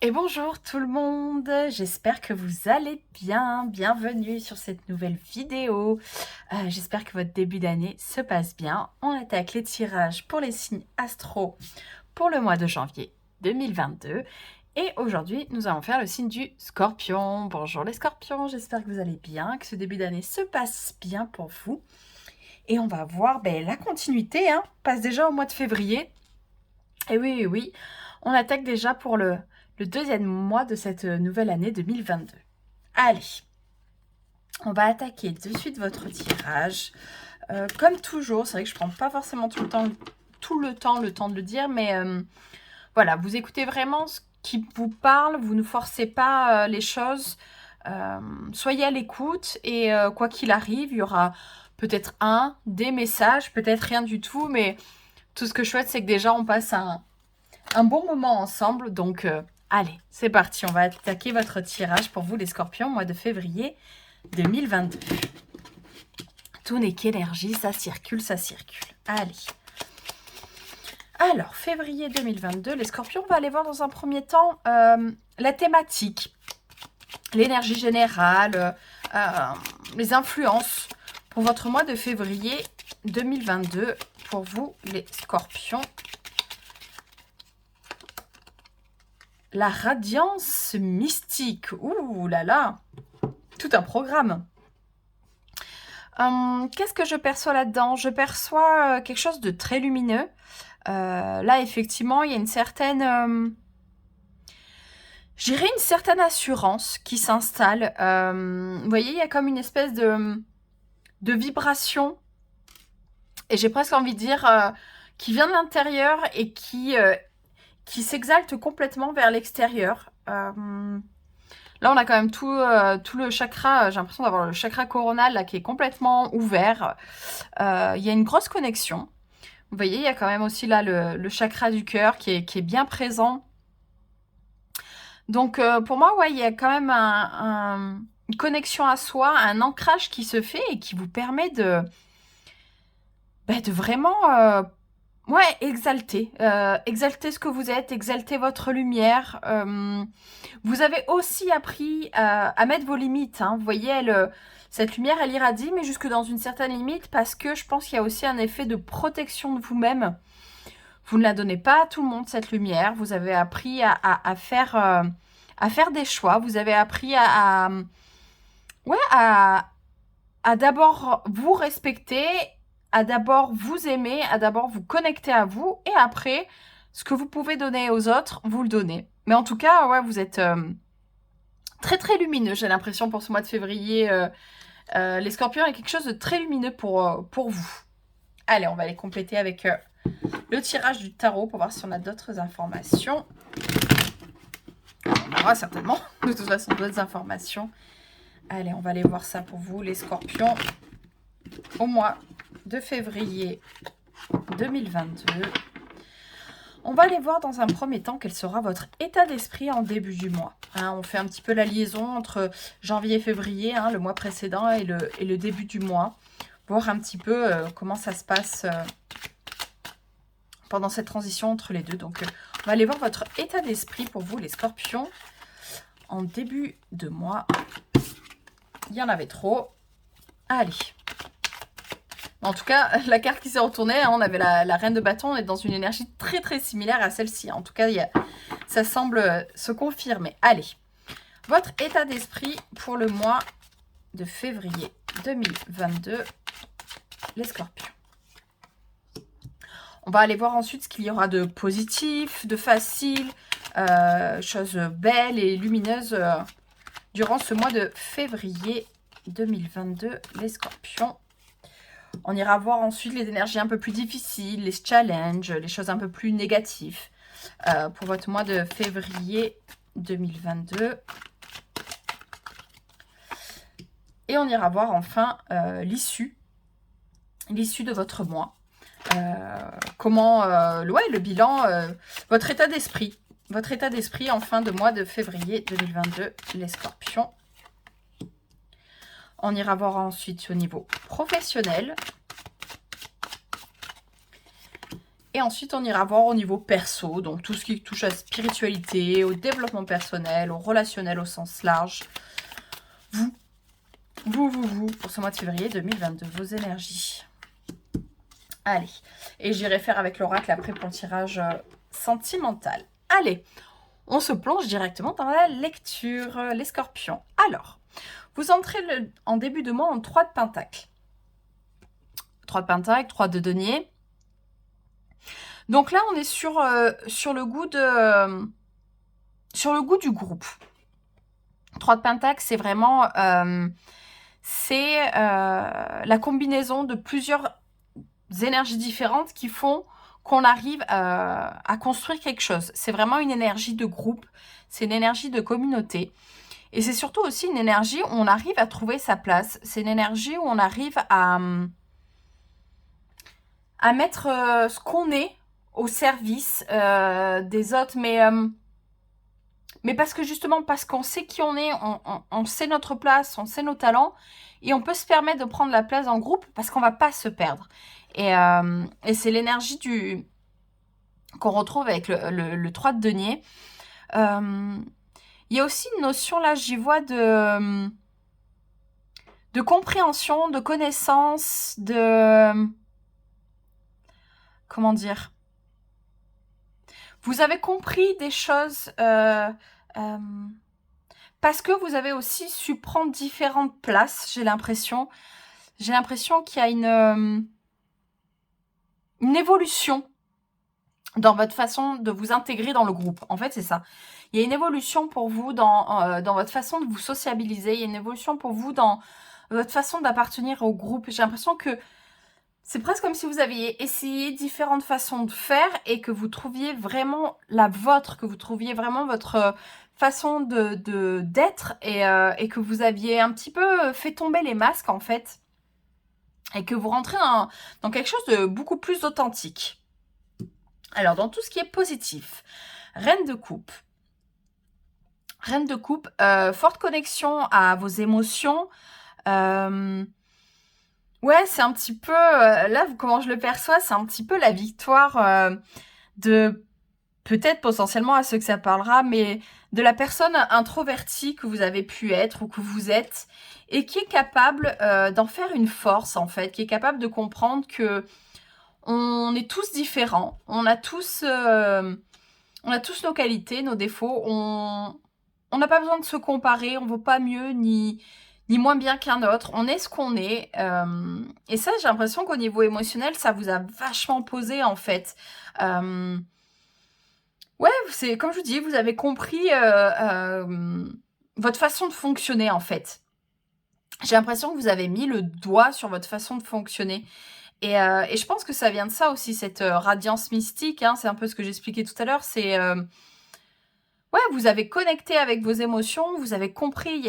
Et bonjour tout le monde, j'espère que vous allez bien. Bienvenue sur cette nouvelle vidéo. J'espère que votre début d'année se passe bien. On attaque les tirages pour les signes astro pour le mois de janvier 2022. Et aujourd'hui, nous allons faire le signe du Scorpion. Bonjour les Scorpions, j'espère que vous allez bien, que ce début d'année se passe bien pour vous. Et on va voir la continuité, hein, passe déjà au mois de février. Et oui, oui, on attaque déjà pour le deuxième mois de cette nouvelle année 2022. Allez, on va attaquer de suite votre tirage. Comme toujours, c'est vrai que je ne prends pas forcément tout le temps de le dire, mais voilà, vous écoutez vraiment ce qui vous parle, vous ne forcez pas les choses. Soyez à l'écoute et quoi qu'il arrive, il y aura peut-être des messages, peut-être rien du tout, mais tout ce que je souhaite, c'est que déjà on passe un bon moment ensemble. Donc, allez, c'est parti. On va attaquer votre tirage pour vous, les Scorpions, mois de février 2022. Tout n'est qu'énergie, ça circule, ça circule. Allez. Alors, février 2022, les Scorpions, on va aller voir dans un premier temps la thématique, l'énergie générale, les influences pour votre mois de février 2022, pour vous, les Scorpions. La radiance mystique. Ouh là là, tout un programme. Qu'est-ce que je perçois là-dedans? Je perçois quelque chose de très lumineux. Là, effectivement, il y a une certaine... je dirais une certaine assurance qui s'installe. Vous voyez, il y a comme une espèce de vibration. Et j'ai presque envie de dire qui vient de l'intérieur et qui s'exalte complètement vers l'extérieur. Là, on a quand même tout le chakra, j'ai l'impression d'avoir le chakra coronal là, qui est complètement ouvert. Il y a une grosse connexion. Vous voyez, il y a quand même aussi là le chakra du cœur qui est bien présent. Donc, pour moi, ouais, il y a quand même une connexion à soi, un ancrage qui se fait et qui vous permet de vraiment... ouais, exalter. Exalter ce que vous êtes, exalter votre lumière. Vous avez aussi appris à mettre vos limites. Hein. Vous voyez, cette lumière, elle irradie, mais jusque dans une certaine limite, parce que je pense qu'il y a aussi un effet de protection de vous-même. Vous ne la donnez pas à tout le monde, cette lumière. Vous avez appris à faire des choix. Vous avez appris ouais, à d'abord vous respecter, à d'abord vous aimer, à d'abord vous connecter à vous, et après, ce que vous pouvez donner aux autres, vous le donnez. Mais en tout cas, ouais, vous êtes très très lumineux, j'ai l'impression, pour ce mois de février. Les Scorpions, il y a quelque chose de très lumineux pour vous. Allez, on va les compléter avec le tirage du tarot pour voir si on a d'autres informations. On aura certainement, de toute façon, d'autres informations. Allez, on va aller voir ça pour vous, les Scorpions, au mois de février 2022. On va aller voir dans un premier temps quel sera votre état d'esprit en début du mois. Hein, on fait un petit peu la liaison entre janvier et février, hein, le mois précédent et le début du mois. Voir un petit peu comment ça se passe pendant cette transition entre les deux. Donc, on va aller voir votre état d'esprit pour vous, les Scorpions, en début de mois. Il y en avait trop. Allez. En tout cas, la carte qui s'est retournée, hein, on avait la reine de bâton, on est dans une énergie très très similaire à celle-ci. En tout cas, ça semble se confirmer. Allez, votre état d'esprit pour le mois de février 2022, les Scorpions. On va aller voir ensuite ce qu'il y aura de positif, de facile, choses belles et lumineuses durant ce mois de février 2022, les Scorpions. On ira voir ensuite les énergies un peu plus difficiles, les challenges, les choses un peu plus négatives pour votre mois de février 2022. Et on ira voir enfin l'issue de votre mois. Comment, le bilan, votre état d'esprit. Votre état d'esprit en fin de mois de février 2022, les Scorpions. On ira voir ensuite au niveau professionnel. Et ensuite, on ira voir au niveau perso, donc tout ce qui touche à la spiritualité, au développement personnel, au relationnel au sens large. Vous, pour ce mois de février 2022, vos énergies. Allez, et j'irai faire avec l'oracle après pour le tirage sentimental. Allez, on se plonge directement dans la lecture, les scorpions. Alors, vous entrez en début de mois en 3 de pentacle. 3 de pentacle, 3 de denier. Donc là, on est sur le goût du groupe. 3 de pentacle, c'est vraiment la combinaison de plusieurs énergies différentes qui font qu'on arrive à construire quelque chose. C'est vraiment une énergie de groupe, c'est une énergie de communauté. Et c'est surtout aussi une énergie où on arrive à trouver sa place. C'est une énergie où on arrive à mettre ce qu'on est au service des autres. Mais parce que justement, parce qu'on sait qui on est, on sait notre place, on sait nos talents, et on peut se permettre de prendre la place en groupe parce qu'on va pas se perdre. Et c'est l'énergie qu'on retrouve avec le 3 de denier. Il y a aussi une notion, là, j'y vois de compréhension, de connaissance, comment dire? Vous avez compris des choses parce que vous avez aussi su prendre différentes places, j'ai l'impression. J'ai l'impression qu'il y a une évolution dans votre façon de vous intégrer dans le groupe. En fait, c'est ça. Il y a une évolution pour vous dans votre façon de vous sociabiliser. Il y a une évolution pour vous dans votre façon d'appartenir au groupe. J'ai l'impression que c'est presque comme si vous aviez essayé différentes façons de faire et que vous trouviez vraiment la vôtre, que vous trouviez vraiment votre façon d'être et que vous aviez un petit peu fait tomber les masques en fait et que vous rentrez dans quelque chose de beaucoup plus authentique. Alors, dans tout ce qui est positif, Reine de coupe. Reine de coupe, forte connexion à vos émotions. Ouais, c'est un petit peu, là, comment je le perçois, c'est un petit peu la victoire de, peut-être potentiellement à ceux que ça parlera, mais de la personne introvertie que vous avez pu être ou que vous êtes, et qui est capable d'en faire une force, en fait, qui est capable de comprendre que on est tous différents, on a tous nos qualités, nos défauts, on n'a pas besoin de se comparer, on vaut pas mieux ni moins bien qu'un autre, on est ce qu'on est. Et ça, j'ai l'impression qu'au niveau émotionnel, ça vous a vachement posé, en fait. Ouais, c'est comme je vous dis, vous avez compris votre façon de fonctionner, en fait. J'ai l'impression que vous avez mis le doigt sur votre façon de fonctionner. Et je pense que ça vient de ça aussi, cette radiance mystique, hein, c'est un peu ce que j'expliquais tout à l'heure, c'est... ouais, vous avez connecté avec vos émotions, vous avez compris,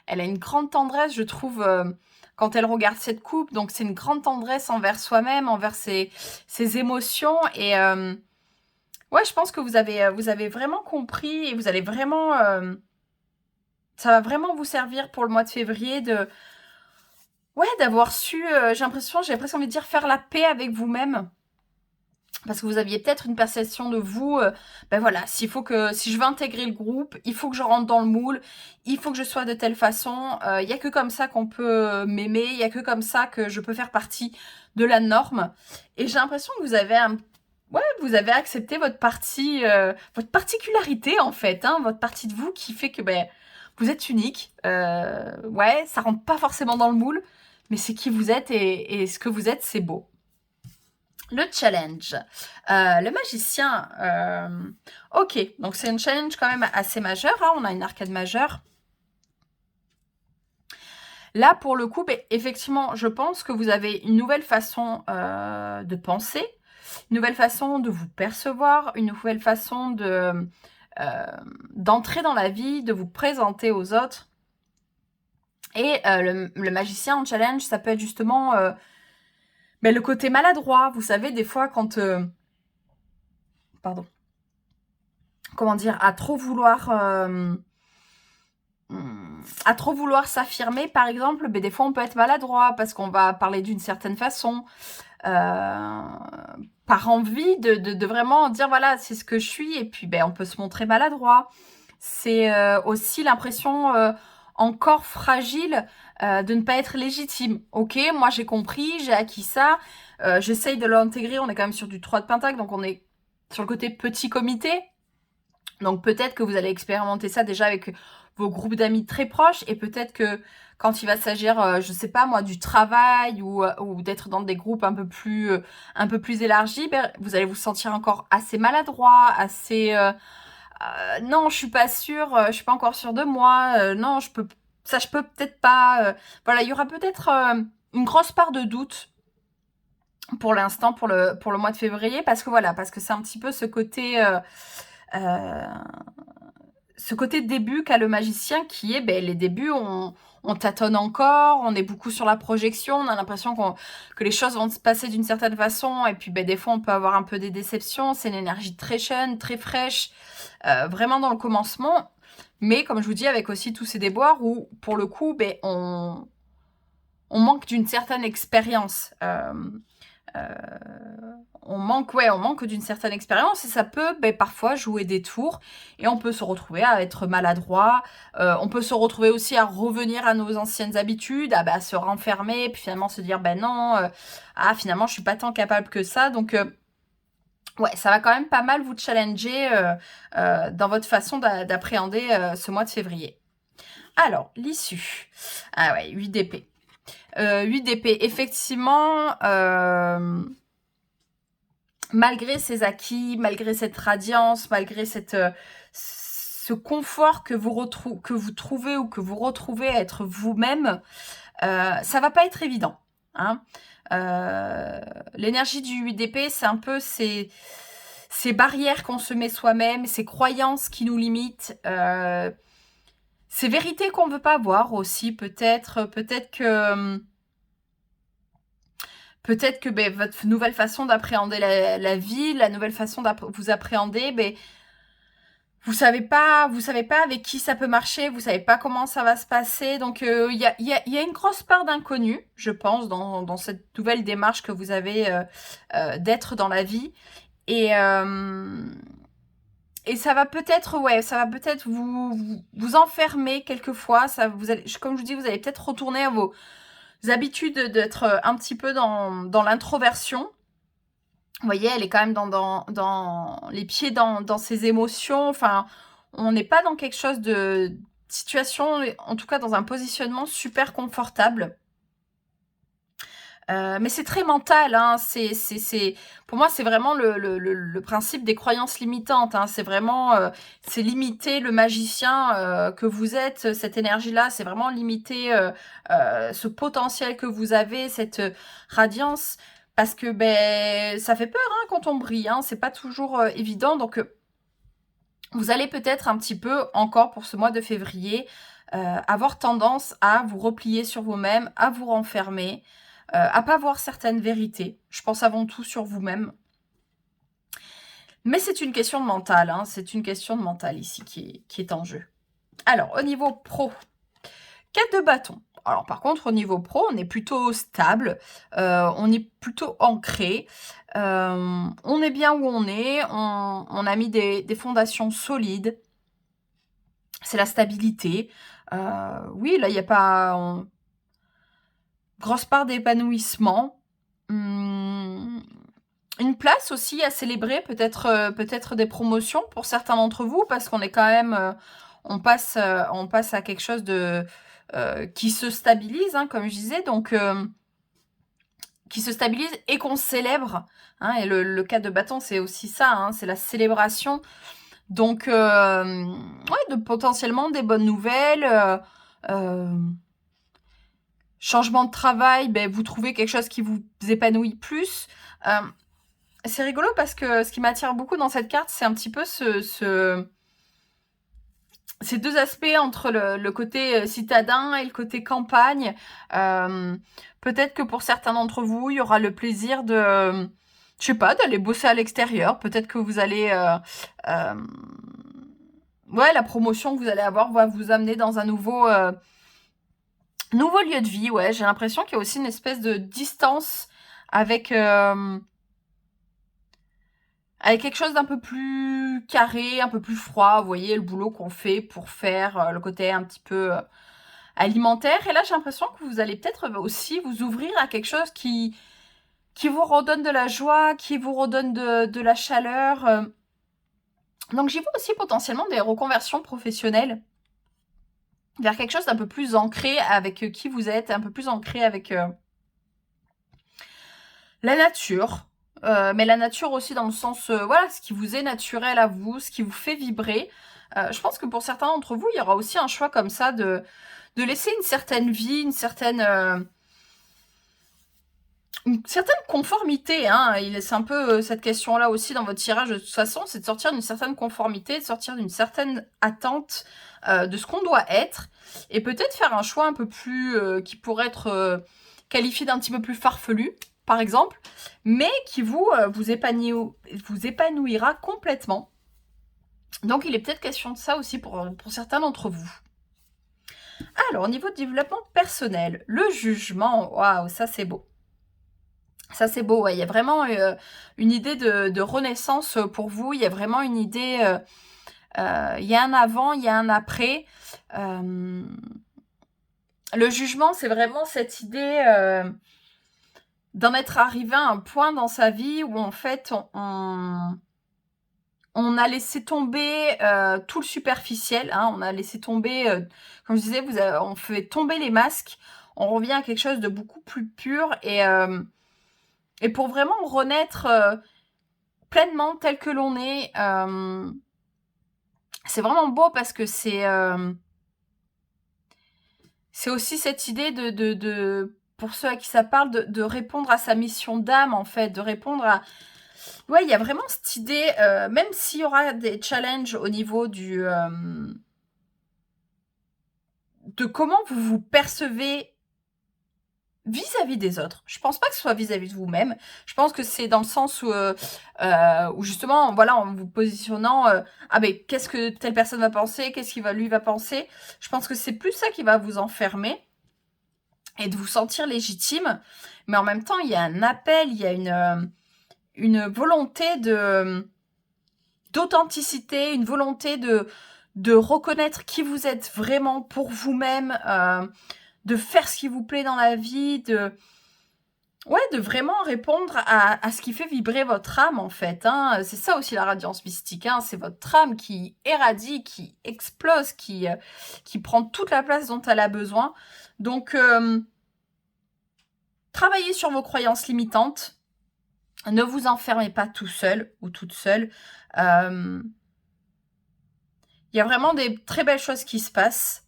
elle a une grande tendresse, je trouve, quand elle regarde cette coupe, donc c'est une grande tendresse envers soi-même, envers ses émotions, et ouais, je pense que vous avez vraiment compris, et vous allez vraiment... ça va vraiment vous servir pour le mois de février ouais, d'avoir su, j'ai presque envie de dire, faire la paix avec vous-même. Parce que vous aviez peut-être une perception de vous, ben voilà, si je veux intégrer le groupe, il faut que je rentre dans le moule, il faut que je sois de telle façon, il n'y a que comme ça qu'on peut m'aimer, il n'y a que comme ça que je peux faire partie de la norme. Et j'ai l'impression que vous avez accepté votre particularité en fait, hein, votre partie de vous qui fait que vous êtes unique. Ouais, ça rentre pas forcément dans le moule, mais c'est qui vous êtes et ce que vous êtes, c'est beau. Le challenge. Le magicien. Ok, donc c'est un challenge quand même assez majeur. Hein, on a une arcade majeure. Là, pour le coup, effectivement, je pense que vous avez une nouvelle façon de penser, une nouvelle façon de vous percevoir, une nouvelle façon d'entrer dans la vie, de vous présenter aux autres. Et le magicien en challenge, ça peut être justement le côté maladroit. Vous savez, des fois, quand... pardon. Comment dire, à trop vouloir s'affirmer, par exemple, des fois on peut être maladroit parce qu'on va parler d'une certaine façon. par envie de vraiment dire, voilà, c'est ce que je suis, et puis ben, on peut se montrer maladroit. C'est aussi l'impression encore fragile de ne pas être légitime. Ok, moi j'ai compris, j'ai acquis ça, j'essaye de l'intégrer, on est quand même sur du 3 de Pentacle, donc on est sur le côté petit comité. Donc peut-être que vous allez expérimenter ça déjà avec vos groupes d'amis très proches, et peut-être que quand il va s'agir, je sais pas moi, du travail ou d'être dans des groupes un peu plus élargis, ben, vous allez vous sentir encore assez maladroit, assez non, je suis pas sûre, je suis pas encore sûre de moi, non, je peux peut-être pas. Voilà, il y aura peut-être une grosse part de doute pour l'instant pour le mois de février, parce que voilà, parce que c'est un petit peu euh, ce côté début qu'a le magicien, qui est, ben, les débuts, on tâtonne encore, on est beaucoup sur la projection, on a l'impression que les choses vont se passer d'une certaine façon, et puis ben, des fois on peut avoir un peu des déceptions, c'est une énergie très jeune, très fraîche, vraiment dans le commencement, mais comme je vous dis, avec aussi tous ces déboires où, pour le coup, ben, on manque d'une certaine expérience. On manque d'une certaine expérience, et ça peut parfois jouer des tours, et on peut se retrouver à être maladroit, on peut se retrouver aussi à revenir à nos anciennes habitudes, à se renfermer, puis finalement se dire non, finalement je suis pas tant capable que ça, donc ouais, ça va quand même pas mal vous challenger dans votre façon d'appréhender ce mois de février. Alors, l'issue. Ah ouais, 8 d'épée. 8 d'épée, effectivement, malgré ces acquis, malgré cette radiance, malgré ce confort que vous trouvez ou que vous retrouvez à être vous-même, ça va pas être évident. Hein. L'énergie du 8 d'épée, c'est un peu ces barrières qu'on se met soi-même, ces croyances qui nous limitent, ces vérités qu'on ne veut pas voir aussi, peut-être que votre nouvelle façon d'appréhender la vie, la nouvelle façon vous appréhender, vous savez pas avec qui ça peut marcher, vous savez pas comment ça va se passer, donc il y a une grosse part d'inconnu, je pense, dans cette nouvelle démarche que vous avez d'être dans la vie, et ça va peut-être vous enfermer quelquefois, comme je vous dis, vous allez peut-être retourner à vos habitudes d'être un petit peu dans l'introversion. Vous voyez, elle est quand même dans les pieds dans ses émotions. Enfin, on n'est pas dans quelque chose de situation, en tout cas dans un positionnement super confortable. Mais c'est très mental, hein. Pour moi, c'est vraiment le principe des croyances limitantes. Hein. C'est vraiment, c'est limiter le magicien que vous êtes, cette énergie-là. C'est vraiment limiter ce potentiel que vous avez, cette radiance. Parce que ça fait peur hein, quand on brille. Hein. C'est pas toujours évident. Donc, vous allez peut-être un petit peu encore pour ce mois de février avoir tendance à vous replier sur vous-même, à vous renfermer. À pas voir certaines vérités. Je pense avant tout sur vous-même. Mais c'est une question de mental. Hein. C'est une question de mental ici qui est en jeu. Alors, au niveau pro, 4 de bâton. Alors, par contre, au niveau pro, on est plutôt stable. On est plutôt ancré. On est bien où on est. On a mis des fondations solides. C'est la stabilité. Oui, là, il n'y a pas... grosse part d'épanouissement. Une place aussi à célébrer, peut-être des promotions pour certains d'entre vous, parce qu'on est quand même, on passe à quelque chose de qui se stabilise, hein, comme je disais, donc qui se stabilise et qu'on célèbre. Hein, et le 4 de bâton, c'est aussi ça, hein, c'est la célébration. Donc, ouais, potentiellement des bonnes nouvelles. Changement de travail, vous trouvez quelque chose qui vous épanouit plus. C'est rigolo parce que ce qui m'attire beaucoup dans cette carte, c'est un petit peu ces deux aspects entre le côté citadin et le côté campagne. Peut-être que pour certains d'entre vous, il y aura le plaisir de, je sais pas, d'aller bosser à l'extérieur. Peut-être que vous allez... ouais, la promotion que vous allez avoir va vous amener dans un nouveau lieu de vie. Ouais, j'ai l'impression qu'il y a aussi une espèce de distance avec, avec quelque chose d'un peu plus carré, un peu plus froid. Vous voyez, le boulot qu'on fait pour faire le côté un petit peu alimentaire. Et là, j'ai l'impression que vous allez peut-être aussi vous ouvrir à quelque chose qui vous redonne de la joie, qui vous redonne de la chaleur. Donc, j'y vois aussi potentiellement des reconversions professionnelles vers quelque chose d'un peu plus ancré avec qui vous êtes, un peu plus ancré avec la nature. Mais la nature aussi dans le sens, voilà, ce qui vous est naturel à vous, ce qui vous fait vibrer. Je pense que pour certains d'entre vous, il y aura aussi un choix comme ça de laisser une certaine vie, une certaine conformité, hein. C'est un peu cette question-là aussi dans votre tirage de toute façon, c'est de sortir d'une certaine conformité, de sortir d'une certaine attente de ce qu'on doit être, et peut-être faire un choix un peu plus, qui pourrait être qualifié d'un petit peu plus farfelu, par exemple, mais qui vous épanouira complètement. Donc il est peut-être question de ça aussi pour certains d'entre vous. Alors, au niveau de développement personnel, le jugement, waouh, ça c'est beau. Ça, c'est beau, ouais. Il y a vraiment une idée de renaissance pour vous. Il y a vraiment une idée... il y a un avant, il y a un après. Le jugement, c'est vraiment cette idée d'en être arrivé à un point dans sa vie où, en fait, on a laissé tomber tout le superficiel. Hein, on a laissé tomber... comme je disais, on fait tomber les masques. On revient à quelque chose de beaucoup plus pur et pour vraiment renaître pleinement tel que l'on est, c'est vraiment beau parce que c'est aussi cette idée de pour ceux à qui ça parle, de répondre à sa mission d'âme, en fait, de répondre à... Ouais, il y a vraiment cette idée, même s'il y aura des challenges au niveau de comment vous vous percevez vis-à-vis des autres. Je pense pas que ce soit vis-à-vis de vous-même. Je pense que c'est dans le sens où justement, voilà, en vous positionnant, ah ben, qu'est-ce que telle personne va penser, qu'est-ce qu'il lui va penser. Je pense que c'est plus ça qui va vous enfermer et de vous sentir légitime. Mais en même temps, il y a un appel, il y a une volonté d'authenticité, une volonté de reconnaître qui vous êtes vraiment pour vous-même, de faire ce qui vous plaît dans la vie, de vraiment répondre à ce qui fait vibrer votre âme, en fait. Hein. C'est ça aussi la radiance mystique. Hein. C'est votre âme qui érradie, qui explose, qui prend toute la place dont elle a besoin. Donc, travaillez sur vos croyances limitantes. Ne vous enfermez pas tout seul ou toute seule. Il y a vraiment des très belles choses qui se passent.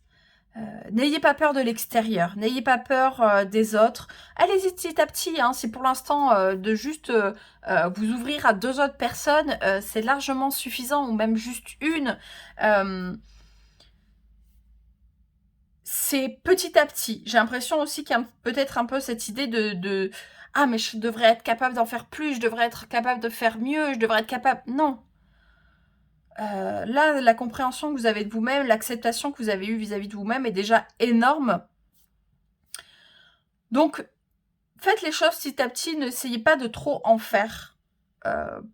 N'ayez pas peur de l'extérieur, n'ayez pas peur des autres. Allez-y petit à petit, hein, si pour l'instant de juste vous ouvrir à 2 autres personnes, c'est largement suffisant, ou même juste une. C'est petit à petit. J'ai l'impression aussi qu'il y a peut-être un peu cette idée de ah, mais je devrais être capable d'en faire plus, je devrais être capable de faire mieux, je devrais être capable... Non. Là, la compréhension que vous avez de vous-même, l'acceptation que vous avez eue vis-à-vis de vous-même est déjà énorme. Donc, faites les choses petit à petit, n'essayez pas de trop en faire.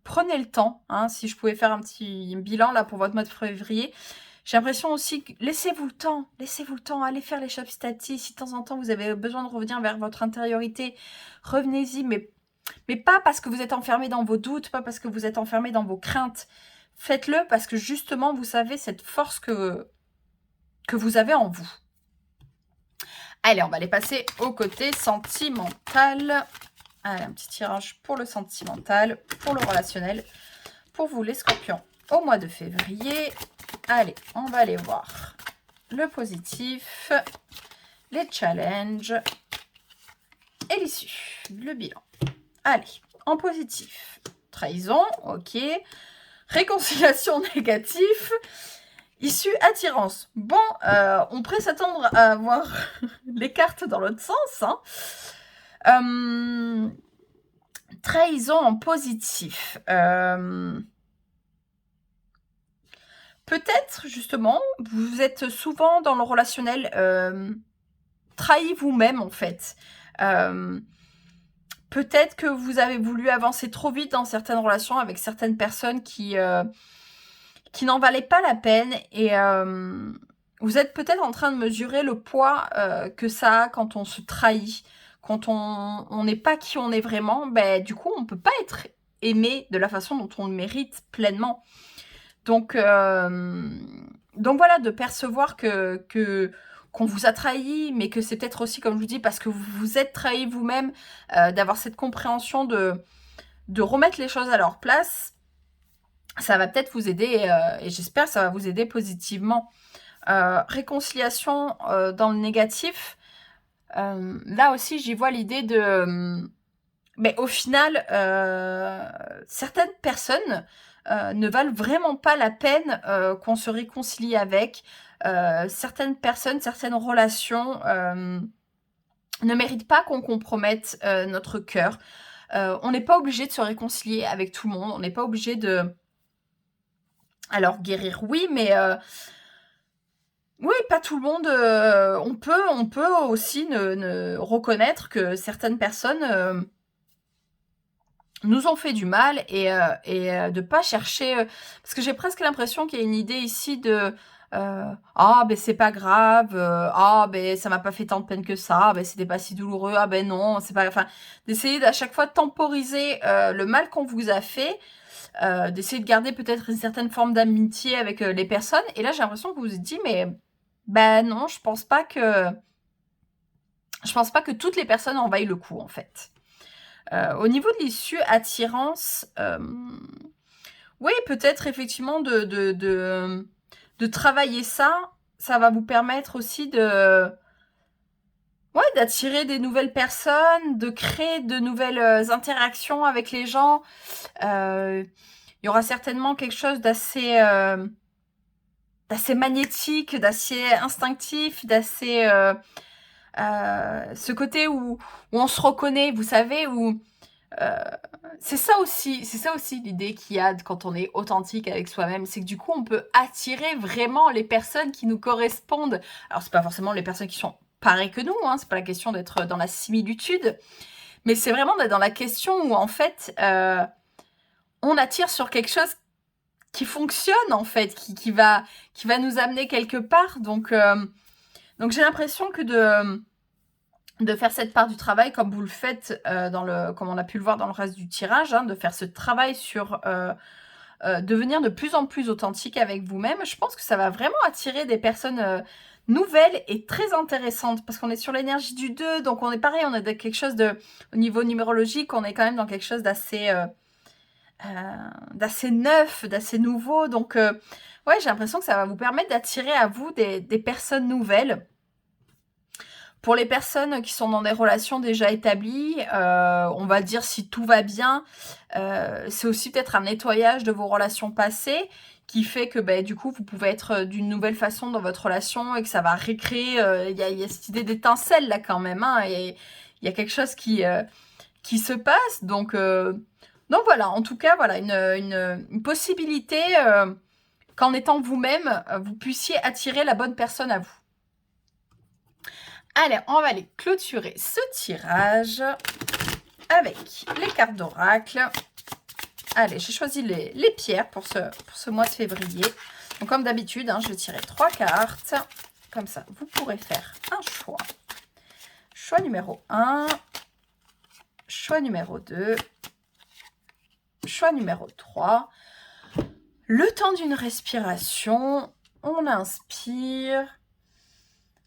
Prenez le temps, hein, si je pouvais faire un petit bilan là pour votre mois de février. J'ai l'impression aussi que laissez-vous le temps, allez faire les choses petit à petit. Si de temps en temps vous avez besoin de revenir vers votre intériorité, revenez-y, mais pas parce que vous êtes enfermé dans vos doutes, pas parce que vous êtes enfermé dans vos craintes. Faites-le parce que justement vous savez cette force que vous avez en vous. Allez, on va aller passer au côté sentimental. Allez, un petit tirage pour le sentimental, pour le relationnel, pour vous les scorpions au mois de février. Allez, on va aller voir le positif, les challenges et l'issue, le bilan. Allez, en positif, trahison, ok. Réconciliation négative, issue attirance. Bon, on pourrait s'attendre à avoir les cartes dans l'autre sens. Hein. Trahison en positif. Peut-être, justement, vous êtes souvent dans le relationnel trahi vous-même, en fait. peut-être que vous avez voulu avancer trop vite dans certaines relations avec certaines personnes qui n'en valaient pas la peine. Et vous êtes peut-être en train de mesurer le poids que ça a quand on se trahit. Quand on n'est pas qui on est vraiment, ben, du coup, on ne peut pas être aimé de la façon dont on le mérite pleinement. Donc voilà, de percevoir qu'on vous a trahi, mais que c'est peut-être aussi, comme je vous dis, parce que vous vous êtes trahi vous-même, d'avoir cette compréhension de remettre les choses à leur place, ça va peut-être vous aider, et j'espère que ça va vous aider positivement. Réconciliation dans le négatif, là aussi j'y vois l'idée de... mais au final, certaines personnes ne valent vraiment pas la peine qu'on se réconcilie avec. Certaines personnes, certaines relations ne méritent pas qu'on compromette notre cœur. On n'est pas obligé de se réconcilier avec tout le monde. On n'est pas obligé de... Alors, guérir, oui, mais... oui, pas tout le monde. On peut aussi ne reconnaître que certaines personnes nous ont fait du mal et de pas chercher... parce que j'ai presque l'impression qu'il y a une idée ici de... ah, ben c'est pas grave, ah, ben ça m'a pas fait tant de peine que ça, ben c'était pas si douloureux, ah ben non, c'est pas... Enfin, d'essayer à chaque fois de temporiser le mal qu'on vous a fait, d'essayer de garder peut-être une certaine forme d'amitié avec les personnes. Et là, j'ai l'impression que vous vous dites, mais... ben non, je pense pas que toutes les personnes en vaillent le coup, en fait. Au niveau de l'issue, attirance, oui, peut-être effectivement de travailler ça. Ça va vous permettre aussi d'attirer des nouvelles personnes, de créer de nouvelles interactions avec les gens. Il y aura certainement quelque chose d'assez magnétique, d'assez instinctif, d'assez... ce côté où on se reconnaît, vous savez, où... c'est ça aussi l'idée qu'il y a quand on est authentique avec soi-même, c'est que du coup on peut attirer vraiment les personnes qui nous correspondent. Alors c'est pas forcément les personnes qui sont pareilles que nous, hein, c'est pas la question d'être dans la similitude, mais c'est vraiment d'être dans la question où en fait on attire sur quelque chose qui fonctionne en fait, qui va nous amener quelque part. Donc j'ai l'impression que de faire cette part du travail comme vous le faites comme on a pu le voir dans le reste du tirage, hein, de faire ce travail sur devenir de plus en plus authentique avec vous-même. Je pense que ça va vraiment attirer des personnes nouvelles et très intéressantes, parce qu'on est sur l'énergie du 2, donc on est pareil, on est dans quelque chose de, au niveau numérologique, on est quand même dans quelque chose d'assez neuf, d'assez nouveau. Donc ouais, j'ai l'impression que ça va vous permettre d'attirer à vous des personnes nouvelles. Pour les personnes qui sont dans des relations déjà établies, on va dire si tout va bien, c'est aussi peut-être un nettoyage de vos relations passées qui fait que du coup vous pouvez être d'une nouvelle façon dans votre relation et que ça va récréer, il y a cette idée d'étincelle là quand même, hein, et il y a quelque chose qui se passe. Donc voilà, en tout cas, voilà une possibilité qu'en étant vous-même, vous puissiez attirer la bonne personne à vous. Allez, on va aller clôturer ce tirage avec les cartes d'oracle. Allez, j'ai choisi les pierres pour ce mois de février. Donc, comme d'habitude, hein, je vais tirer 3 cartes. Comme ça, vous pourrez faire un choix. Choix numéro 1. Choix numéro 2. Choix numéro 3. Le temps d'une respiration. On inspire.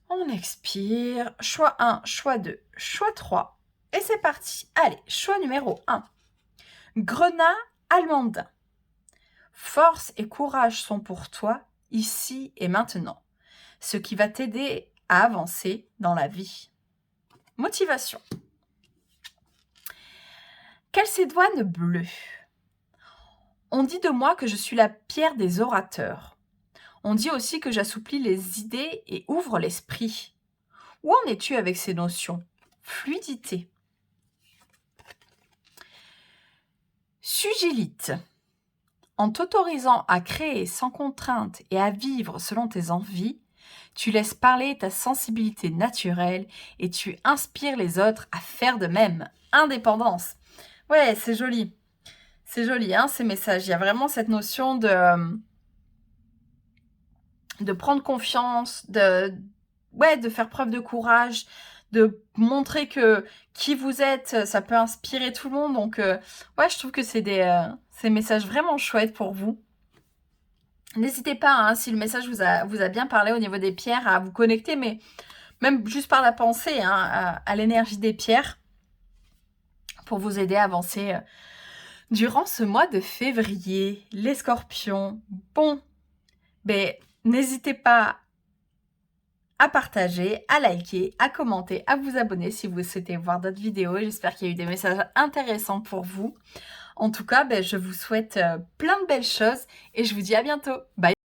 On expire. Choix 1, choix 2, choix 3. Et c'est parti. Allez, choix numéro 1. Grenat almandin. Force et courage sont pour toi, ici et maintenant. Ce qui va t'aider à avancer dans la vie. Motivation. Calcédoine bleue. On dit de moi que je suis la pierre des orateurs. On dit aussi que j'assouplis les idées et ouvre l'esprit. Où en es-tu avec ces notions? Fluidité. Sugilite. En t'autorisant à créer sans contrainte et à vivre selon tes envies, Tu laisses parler ta sensibilité naturelle et tu inspires les autres à faire de même. Indépendance. Ouais, c'est joli. C'est joli, hein, ces messages. Il y a vraiment cette notion de prendre confiance, de faire preuve de courage, de montrer que qui vous êtes, ça peut inspirer tout le monde. Donc, ouais, je trouve que c'est des messages vraiment chouettes pour vous. N'hésitez pas, hein, si le message vous a bien parlé au niveau des pierres, à vous connecter, mais même juste par la pensée, hein, à l'énergie des pierres, pour vous aider à avancer durant ce mois de février. Les scorpions, bon, ben, n'hésitez pas à partager, à liker, à commenter, à vous abonner si vous souhaitez voir d'autres vidéos. J'espère qu'il y a eu des messages intéressants pour vous. En tout cas, ben, je vous souhaite plein de belles choses et je vous dis à bientôt. Bye!